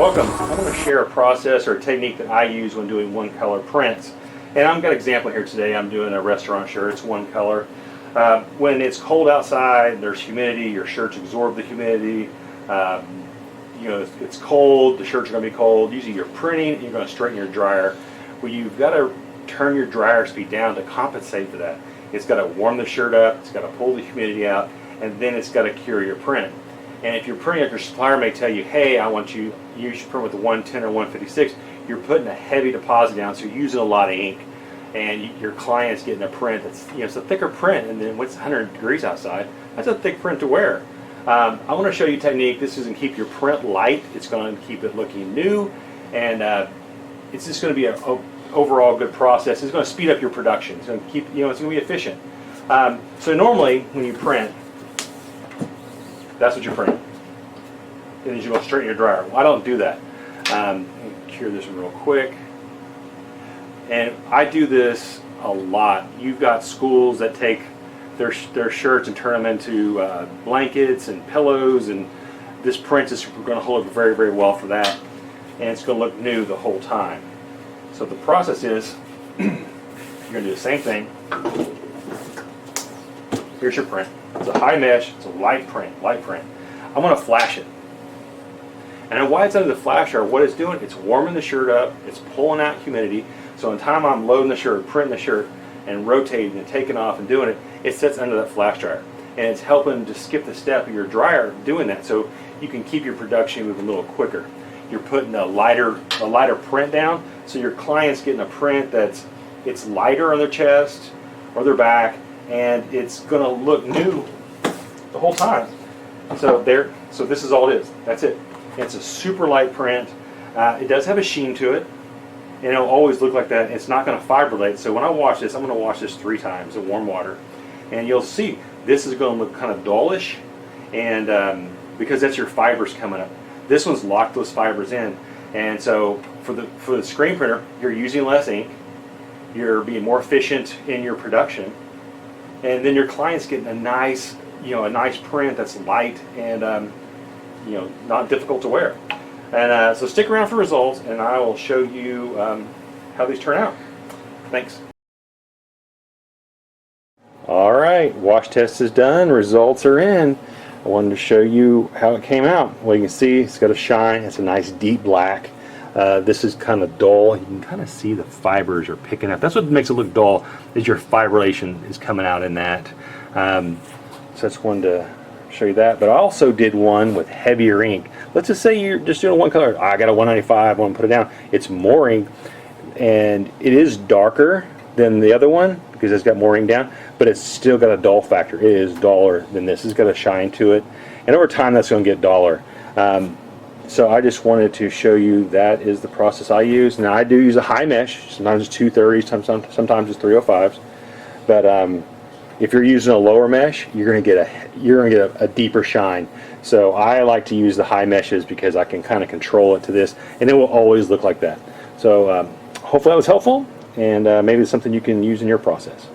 Welcome. I'm going to share a process or a technique that I use when doing one color prints. And I've got an example here today. I'm doing a restaurant shirt. It's one color. When it's cold outside, there's humidity, your shirts absorb the humidity. It's cold, the shirts are going to be cold. Usually you're printing and you're going to straighten your dryer. Well, you've got to turn your dryer speed down to compensate for that. It's got to warm the shirt up, it's got to pull the humidity out, and then it's got to cure your print. And if you're printing, your supplier may tell you, hey, you should print with the 110 or 156. You're putting a heavy deposit down, so you're using a lot of ink, and your client's getting a print that's, it's a thicker print, and then what's 100 degrees outside, that's a thick print to wear. I want to show you a technique. This is going to keep your print light. It's going to keep it looking new, and it's just going to be an overall good process. It's going to speed up your production. It's going to keep, it's going to be efficient. So normally when you print, that's what you print. And then you go straight in your dryer. Well, I don't do that. Let me cure this real quick. And I do this a lot. You've got schools that take their shirts and turn them into blankets and pillows, and this print is going to hold up very, very well for that. And it's going to look new the whole time. So the process is, you're going to do the same thing. Here's your print. It's a high mesh, it's a light print. I'm going to flash it. And why it's under the flasher, what it's doing, it's warming the shirt up, it's pulling out humidity. So in time I'm loading the shirt, printing the shirt, and rotating and taking off and doing it, it sits under that flash dryer. And it's helping to skip the step of your dryer doing that, so you can keep your production moving a little quicker. You're putting a lighter print down, so your client's getting a print it's lighter on their chest or their back, and it's going to look new the whole time. So this is all it is. That's it. It's a super light print. It does have a sheen to it, and it'll always look like that. It's not going to fibrillate. So when I wash this, I'm going to wash this 3 times in warm water, and you'll see this is going to look kind of dullish, and because that's your fibers coming up. This one's locked those fibers in, and so for the screen printer, you're using less ink, you're being more efficient in your production, and then your client's getting a nice print that's light and not difficult to wear. And so stick around for results, and I will show you how these turn out. Thanks. All right, wash test is done. Results are in. I wanted to show you how it came out. Well, you can see it's got a shine. It's a nice deep black. This is kind of dull. You can kind of see the fibers are picking up. That's what makes it look dull, is your fibrillation is coming out in that. So that's one to show you that. But I also did one with heavier ink. Let's just say you're just doing one color. I got a 195, I want to put it down. It's more ink, and it is darker than the other one because it's got more ink down, but it's still got a dull factor. It is duller than this. It's got a shine to it, and over time that's going to get duller. So I just wanted to show you that is the process I use. Now I do use a high mesh. Sometimes it's 230s, sometimes it's 305s. But if you're using a lower mesh, you're going to get a deeper shine. So I like to use the high meshes because I can kind of control it to this, and it will always look like that. So hopefully that was helpful, and maybe it's something you can use in your process.